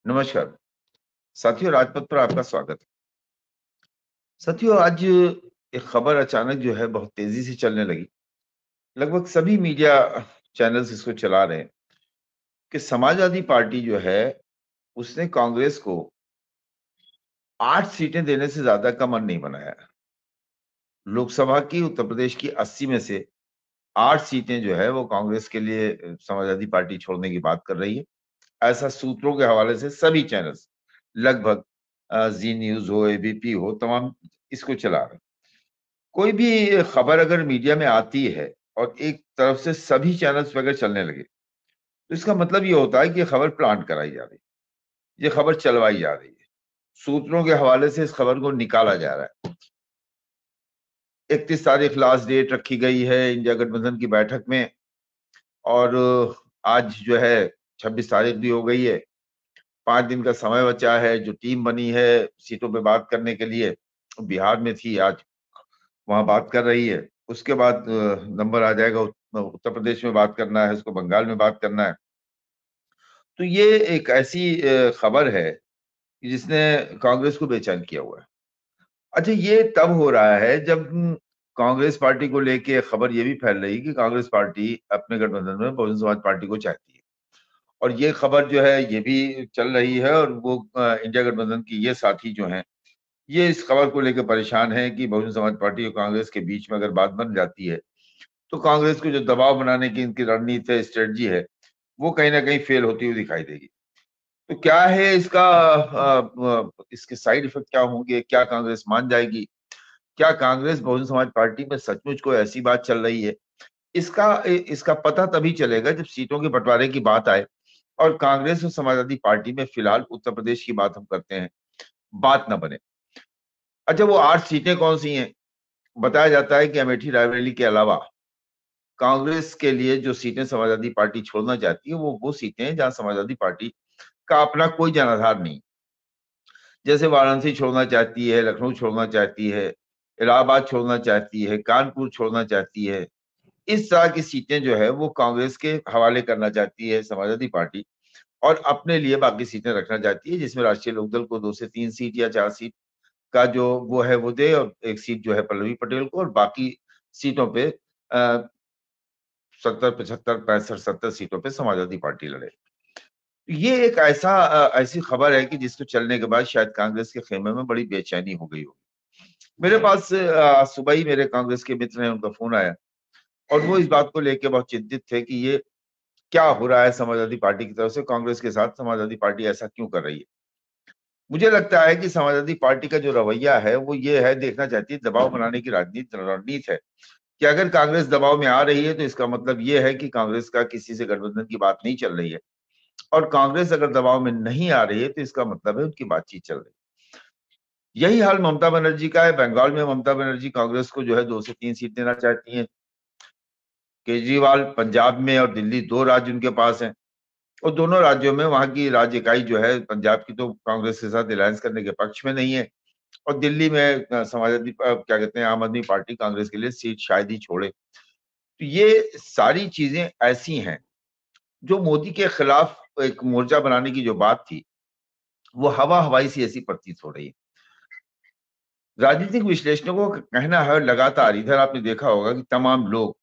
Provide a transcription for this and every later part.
नमस्कार। साथियों, राजपथ पर आपका स्वागत है। साथियों, आज एक खबर अचानक जो है बहुत तेजी से चलने लगी। लगभग सभी मीडिया चैनल्स इसको चला रहे हैं कि समाजवादी पार्टी जो है उसने कांग्रेस को 8 सीटें देने से ज्यादा का मन नहीं बनाया। लोकसभा की उत्तर प्रदेश की 80 में से 8 सीटें जो है वो कांग्रेस के लिए समाजवादी पार्टी छोड़ने की बात कर रही है। ऐसा सूत्रों के हवाले से सभी चैनल्स लगभग जी न्यूज हो, एबीपी हो, तमाम इसको चला रहे हैं। कोई भी खबर अगर मीडिया में आती है और एक तरफ से सभी चैनल्स पे अगर चलने लगे, तो इसका मतलब ये होता है कि ये खबर प्लांट कराई जा रही है, ये खबर चलवाई जा रही है। सूत्रों के हवाले से इस खबर को निकाला जा रहा है। 31 तारीख लास्ट डेट रखी गई है इंडिया गठबंधन की बैठक में, और आज जो है 26 तारीख भी हो गई है। 5 दिन का समय बचा है। जो टीम बनी है सीटों पे बात करने के लिए, बिहार में थी, आज वहां बात कर रही है। उसके बाद नंबर आ जाएगा, उत्तर प्रदेश में बात करना है, उसको बंगाल में बात करना है। तो ये एक ऐसी खबर है कि जिसने कांग्रेस को बेचैन किया हुआ है। अच्छा, ये तब हो रहा है जब कांग्रेस पार्टी को लेके खबर ये भी फैल रही है कि कांग्रेस पार्टी अपने गठबंधन में बहुजन समाज पार्टी को चाहती है। और ये खबर जो है ये भी चल रही है, और वो इंडिया गठबंधन की ये साथी जो हैं, ये इस खबर को लेकर परेशान है कि बहुजन समाज पार्टी और कांग्रेस के बीच में अगर बात बन जाती है, तो कांग्रेस को जो दबाव बनाने की इनकी रणनीति है, स्ट्रेटजी है, वो कहीं ना कहीं फेल होती हुई दिखाई देगी। तो क्या है इसका इसके साइड इफेक्ट क्या होंगे? क्या कांग्रेस मान जाएगी? क्या कांग्रेस बहुजन समाज पार्टी में सचमुच कोई ऐसी बात चल रही है? इसका इसका पता तभी चलेगा जब सीटों के बंटवारे की बात आए और कांग्रेस और समाजवादी पार्टी में फिलहाल उत्तर प्रदेश की बात हम करते हैं, बात ना बने। अच्छा, वो 8 सीटें कौन सी हैं? बताया जाता है कि अमेठी रायबरेली के अलावा कांग्रेस के लिए जो सीटें समाजवादी पार्टी छोड़ना चाहती है, वो सीटें हैं जहां समाजवादी पार्टी का अपना कोई जनाधार नहीं। जैसे वाराणसी छोड़ना चाहती है, लखनऊ छोड़ना चाहती है, इलाहाबाद छोड़ना चाहती है, कानपुर छोड़ना चाहती है। इस तरह की सीटें जो है वो कांग्रेस के हवाले करना चाहती है समाजवादी पार्टी, और अपने लिए बाकी सीटें रखना चाहती है, जिसमें राष्ट्रीय लोकदल को 2 से 3 सीट या 4 सीट का जो वो है वो दे, और एक सीट जो है पल्लवी पटेल को, और बाकी सीटों पे 70, 75, 65, 70 सीटों पे समाजवादी पार्टी लड़े। ये एक ऐसी खबर है कि जिसको चलने के बाद शायद कांग्रेस के खेमे में बड़ी बेचैनी हो गई होगी। मेरे पास सुबह ही मेरे कांग्रेस के मित्र हैं, उनका फोन आया, और वो इस बात को लेके बहुत चिंतित थे कि ये क्या हो रहा है समाजवादी पार्टी की तरफ से कांग्रेस के साथ। समाजवादी पार्टी ऐसा क्यों कर रही है? मुझे लगता है कि समाजवादी पार्टी का जो रवैया है वो ये है, देखना चाहती है, दबाव बनाने की राजनीति रणनीति है कि अगर कांग्रेस दबाव में आ रही है तो इसका मतलब ये है कि कांग्रेस का किसी से गठबंधन की बात नहीं चल रही है, और कांग्रेस अगर दबाव में नहीं आ रही है तो इसका मतलब है उनकी बातचीत चल रही है। यही हाल ममता बनर्जी का है। बंगाल में ममता बनर्जी कांग्रेस को जो है 2 से 3 सीट देना चाहती हैं। केजरीवाल पंजाब में और दिल्ली, 2 राज्य उनके पास हैं, और दोनों राज्यों में वहां की राज्य इकाई जो है पंजाब की तो कांग्रेस के साथ अलायंस करने के पक्ष में नहीं है, और दिल्ली में समाजवादी क्या कहते हैं, आम आदमी पार्टी कांग्रेस के लिए सीट शायद ही छोड़े। तो ये सारी चीजें ऐसी हैं जो मोदी के खिलाफ एक मोर्चा बनाने की जो बात थी, वो हवा हवाई सी ऐसी प्रतीत हो रही है। राजनीतिक विश्लेषकों का कहना है, लगातार इधर आपने देखा होगा कि तमाम लोग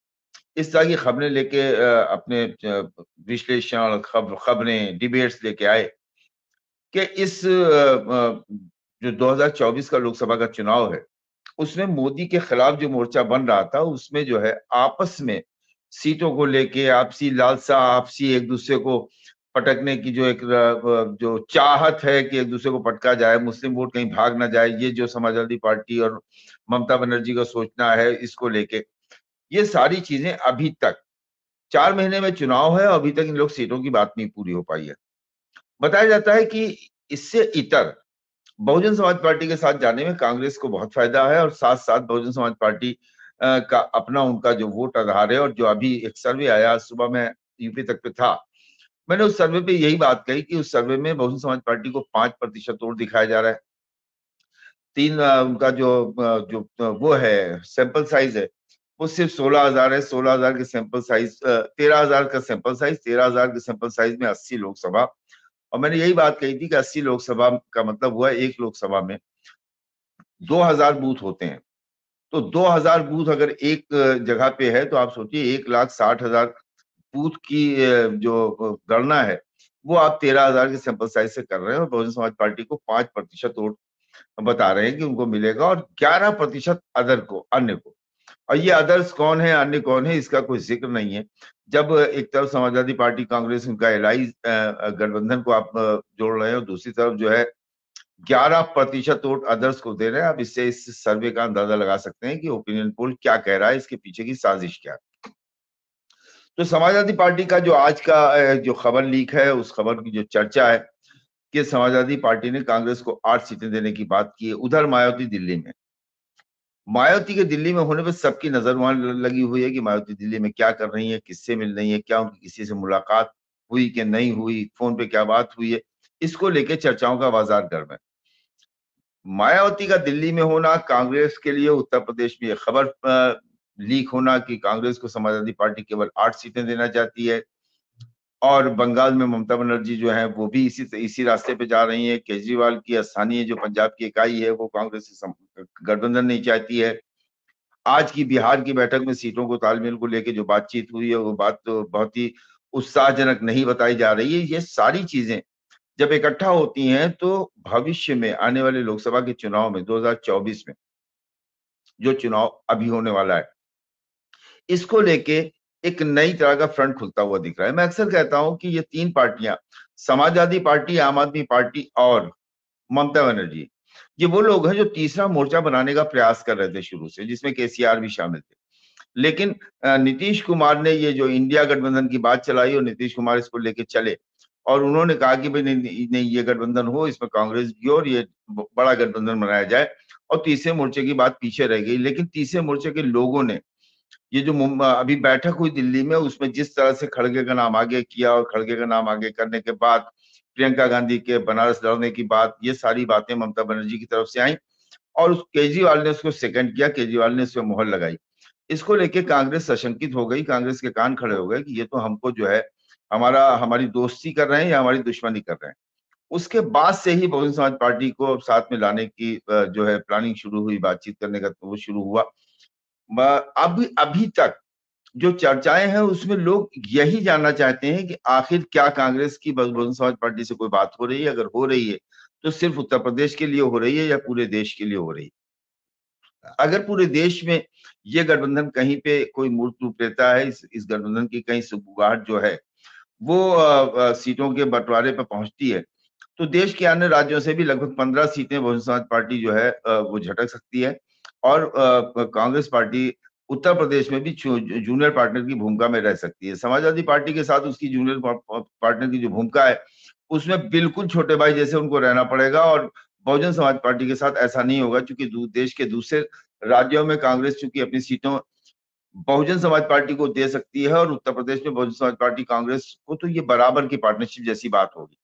इस तरह की खबरें लेके अपने विश्लेषण, खबरें, डिबेट्स लेके आए कि इस जो 2024 का लोकसभा का चुनाव है, उसमें मोदी के खिलाफ जो मोर्चा बन रहा था, उसमें जो है आपस में सीटों को लेके आपसी लालसा, आपसी एक दूसरे को पटकने की जो एक जो चाहत है कि एक दूसरे को पटका जाए, मुस्लिम वोट कहीं भाग ना जाए, ये जो समाजवादी पार्टी और ममता बनर्जी का सोचना है इसको लेके, ये सारी चीजें अभी तक 4 महीने में चुनाव है और अभी तक इन लोग सीटों की बात नहीं पूरी हो पाई है। बताया जाता है कि इससे इतर बहुजन समाज पार्टी के साथ जाने में कांग्रेस को बहुत फायदा है, और साथ साथ बहुजन समाज पार्टी का अपना उनका जो वोट आधार है, और जो अभी एक सर्वे आया, आज सुबह मैं यूपी तक पे था, मैंने उस सर्वे पे यही बात कही कि उस सर्वे में बहुजन समाज पार्टी को 5% वोट दिखाया जा रहा है। उनका जो वो है सैंपल साइज है, वो सिर्फ 16,000 है। 16,000 के सैंपल साइज, 13,000 का सैंपल साइज, 13,000 के सैंपल साइज में 80 लोकसभा और मैंने यही बात कही थी कि 80 लोकसभा का मतलब हुआ एक लोकसभा में 2000 बूथ होते हैं। तो 2000 बूथ अगर एक जगह पे है तो आप सोचिए 1,60,000 बूथ की जो गणना है वो आप 13,000 के सैंपल साइज से कर रहे हैं और बहुजन समाज पार्टी को 5% वोट बता रहे हैं कि उनको मिलेगा और 11% अदर को, अन्य को। और ये अदर्स कौन है, अन्य कौन है, इसका कोई जिक्र नहीं है। जब एक तरफ समाजवादी पार्टी कांग्रेस उनका एलाई गठबंधन को आप जोड़ रहे हैं और दूसरी तरफ जो है 11% वोट अदर्स को दे रहे हैं, आप इससे इस सर्वे का अंदाजा लगा सकते हैं कि ओपिनियन पोल क्या कह रहा है, इसके पीछे की साजिश क्या है। तो समाजवादी पार्टी का जो आज का जो खबर लीक है, उस खबर की जो चर्चा है कि समाजवादी पार्टी ने कांग्रेस को 8 सीटें देने की बात की है। उधर मायावती दिल्ली में, मायावती के दिल्ली में होने पर सबकी नजर वहां लगी हुई है कि मायावती दिल्ली में क्या कर रही है, किससे मिल रही है, क्या उनकी किसी से मुलाकात हुई कि नहीं हुई, फोन पे क्या बात हुई है, इसको लेके चर्चाओं का बाजार गर्म है। मायावती का दिल्ली में होना, कांग्रेस के लिए उत्तर प्रदेश में यह खबर लीक होना कि कांग्रेस को समाजवादी पार्टी केवल 8 सीटें देना चाहती है और बंगाल में ममता बनर्जी जो है वो भी इसी रास्ते पे जा रही है। केजरीवाल की स्थानीय जो पंजाब की इकाई है वो कांग्रेस से गठबंधन नहीं चाहती है। आज की बिहार की बैठक में सीटों को तालमेल को लेकर जो बातचीत हुई है वो बात तो बहुत ही उत्साहजनक नहीं बताई जा रही है। ये सारी चीजें जब इकट्ठा होती हैं तो भविष्य में आने वाले लोकसभा के चुनाव में 2024 में जो चुनाव अभी होने वाला है, इसको लेके एक नई तरह का फ्रंट खुलता हुआ दिख रहा है। मैं अक्सर कहता हूं कि ये 3 पार्टियां, समाजवादी पार्टी, आम आदमी पार्टी और ममता बनर्जी, ये वो लोग हैं जो तीसरा मोर्चा बनाने का प्रयास कर रहे थे शुरू से, जिसमें केसीआर भी शामिल थे। लेकिन नीतीश कुमार ने ये जो इंडिया गठबंधन की बात चलाई और नीतीश कुमार इसको लेके चले और उन्होंने कहा कि भाई नहीं, नहीं ये गठबंधन हो, इसमें कांग्रेस भी हो और ये बड़ा गठबंधन बनाया जाए, और तीसरे मोर्चे की बात पीछे रह गई। लेकिन तीसरे मोर्चे के लोगों ने ये जो अभी बैठक हुई दिल्ली में, उसमें जिस तरह से खड़गे का नाम आगे किया और खड़गे का नाम आगे करने के बाद प्रियंका गांधी के बनारस लड़ने की बात, ये सारी बातें ममता बनर्जी की तरफ से आई और उस केजरीवाल ने उसको सेकंड किया, केजरीवाल ने उसमें मोहर लगाई। इसको लेके कांग्रेस सशंकित हो गई, कांग्रेस के कान खड़े हो गए कि ये तो हमको जो है हमारी दोस्ती कर रहे हैं या हमारी दुश्मनी कर रहे हैं। उसके बाद से ही बहुजन समाज पार्टी को साथ में लाने की जो है प्लानिंग शुरू हुई, बातचीत करने का तो वो शुरू हुआ। अब अभी तक जो चर्चाएं हैं उसमें लोग यही जानना चाहते हैं कि आखिर क्या कांग्रेस की बहुजन समाज पार्टी से कोई बात हो रही है, अगर हो रही है तो सिर्फ उत्तर प्रदेश के लिए हो रही है या पूरे देश के लिए हो रही है। अगर पूरे देश में ये गठबंधन कहीं पे कोई मूर्त रूप लेता है, इस गठबंधन की कहीं सुगबुगाहट जो है वो सीटों के बंटवारे पर पहुंचती है, तो देश के अन्य राज्यों से भी लगभग 15 सीटें बहुजन समाज पार्टी जो है वो झटक सकती है और कांग्रेस पार्टी उत्तर प्रदेश में भी जूनियर पार्टनर की भूमिका में रह सकती है। समाजवादी पार्टी के साथ उसकी जूनियर पार्टनर की जो भूमिका है उसमें बिल्कुल छोटे भाई जैसे उनको रहना पड़ेगा और बहुजन समाज पार्टी के साथ ऐसा नहीं होगा, क्योंकि देश के दूसरे राज्यों में कांग्रेस चूंकि अपनी सीटों बहुजन समाज पार्टी को दे सकती है और उत्तर प्रदेश में बहुजन समाज पार्टी कांग्रेस को, तो ये बराबर की पार्टनरशिप जैसी बात होगी।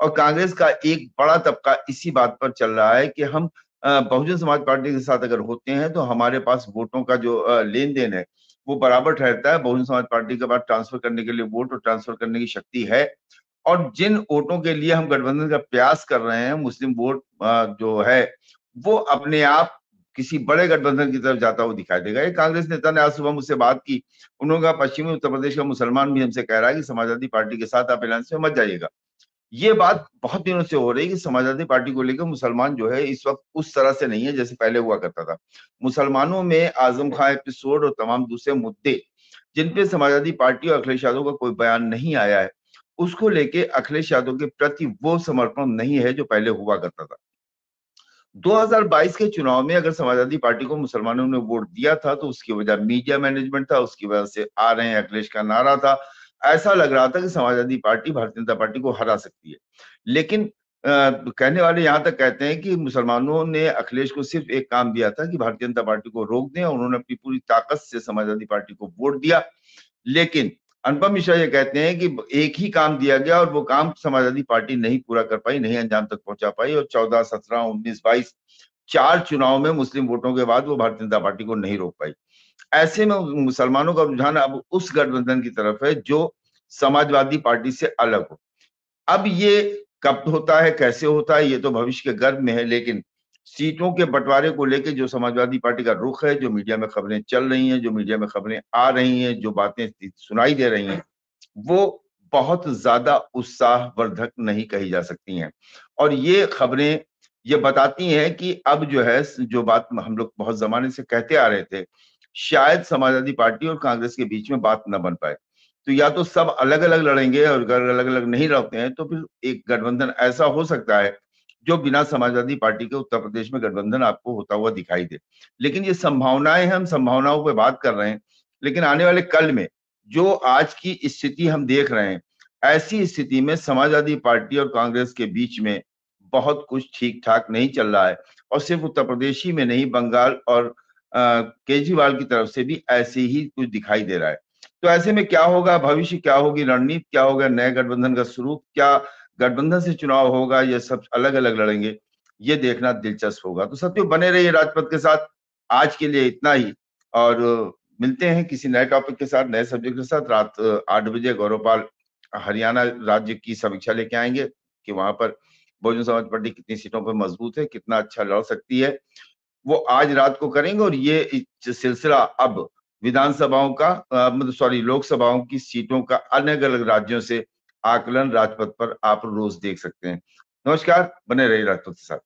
और कांग्रेस का एक बड़ा तबका इसी बात पर चल रहा है कि हम बहुजन समाज पार्टी के साथ अगर होते हैं तो हमारे पास वोटों का जो लेन देन है वो बराबर ठहरता है। बहुजन समाज पार्टी के बाद ट्रांसफर करने के लिए वोट और ट्रांसफर करने की शक्ति है, और जिन वोटों के लिए हम गठबंधन का प्रयास कर रहे हैं, मुस्लिम वोट जो है वो अपने आप किसी बड़े गठबंधन की तरफ जाता हुआ दिखाई देगा। एक कांग्रेस नेता ने आज सुबह मुझसे बात की, उन्होंने कहा पश्चिमी उत्तर प्रदेश का मुसलमान भी हमसे कह रहा है कि समाजवादी पार्टी के साथ आप अलायंस में मत जाइएगा। ये बात बहुत दिनों से हो रही है कि समाजवादी पार्टी को लेकर मुसलमान जो है इस वक्त उस तरह से नहीं है जैसे पहले हुआ करता था। मुसलमानों में आजम खां एपिसोड और तमाम दूसरे मुद्दे जिन पे समाजवादी पार्टी और अखिलेश यादव का कोई बयान नहीं आया है, उसको लेके अखिलेश यादव के प्रति वो समर्पण नहीं है जो पहले हुआ करता था। 2022 के चुनाव में अगर समाजवादी पार्टी को मुसलमानों ने वोट दिया था तो उसकी वजह मीडिया मैनेजमेंट था, उसकी वजह से आ रहे हैं अखिलेश का नारा था। ऐसा लग रहा था कि समाजवादी पार्टी भारतीय जनता पार्टी को हरा सकती है। लेकिन कहने वाले यहां तक कहते हैं कि मुसलमानों ने अखिलेश को सिर्फ एक काम दिया था कि भारतीय जनता पार्टी को रोक दें, उन्होंने अपनी पूरी ताकत से समाजवादी पार्टी को वोट दिया। लेकिन अनुपम मिश्रा ये कहते हैं कि एक ही काम दिया गया और वो काम समाजवादी पार्टी नहीं पूरा कर पाई, नहीं अंजाम तक पहुंचा पाई, और 14, 17, 19, 22 4 चुनाव में मुस्लिम वोटों के बाद वो भारतीय जनता पार्टी को नहीं रोक पाई। ऐसे में मुसलमानों का रुझान अब उस गठबंधन की तरफ है जो समाजवादी पार्टी से अलग हो। अब ये कब होता है, कैसे होता है, ये तो भविष्य के गर्भ में है, लेकिन सीटों के बंटवारे को लेकर जो समाजवादी पार्टी का रुख है, जो मीडिया में खबरें चल रही हैं, जो मीडिया में खबरें आ रही हैं, जो बातें सुनाई दे रही हैं, वो बहुत ज्यादा उत्साहवर्धक नहीं कही जा सकती हैं। और ये खबरें ये बताती हैं कि अब जो है, जो बात हम लोग बहुत जमाने से कहते आ रहे थे, शायद समाजवादी पार्टी और कांग्रेस के बीच में बात न बन पाए। तो या तो सब अलग अलग लड़ेंगे, और अगर अलग अलग नहीं लड़ते हैं तो फिर एक गठबंधन ऐसा हो सकता है जो बिना समाजवादी पार्टी के उत्तर प्रदेश में गठबंधन आपको होता हुआ दिखाई दे। लेकिन ये संभावनाएं हैं, हम संभावनाओं पे बात कर रहे हैं, लेकिन आने वाले कल में जो आज की स्थिति हम देख रहे हैं, ऐसी स्थिति में समाजवादी पार्टी और कांग्रेस के बीच में बहुत कुछ ठीक ठाक नहीं चल रहा है। और सिर्फ उत्तर प्रदेश ही में नहीं, बंगाल और केजरीवाल की तरफ से भी ऐसे ही कुछ दिखाई दे रहा है। तो ऐसे में क्या होगा, भविष्य क्या होगी, रणनीति क्या होगा, नए गठबंधन का स्वरूप क्या, गठबंधन से चुनाव होगा, ये सब अलग अलग लड़ेंगे, ये देखना दिलचस्प होगा। तो साथियों, बने रहिए राजपथ के साथ। आज के लिए इतना ही, और मिलते हैं किसी नए टॉपिक के साथ, नए सब्जेक्ट के साथ। रात 8 बजे गौरवपाल हरियाणा राज्य की समीक्षा लेके आएंगे कि वहां पर बहुजन समाज पार्टी कितनी सीटों पर मजबूत है, कितना अच्छा लड़ सकती है, वो आज रात को करेंगे। और ये सिलसिला अब विधानसभाओं का मतलब सॉरी लोकसभाओं की सीटों का अलग अलग राज्यों से आकलन राजपथ पर आप रोज देख सकते हैं। नमस्कार, बने रहिए राजपथ के साथ।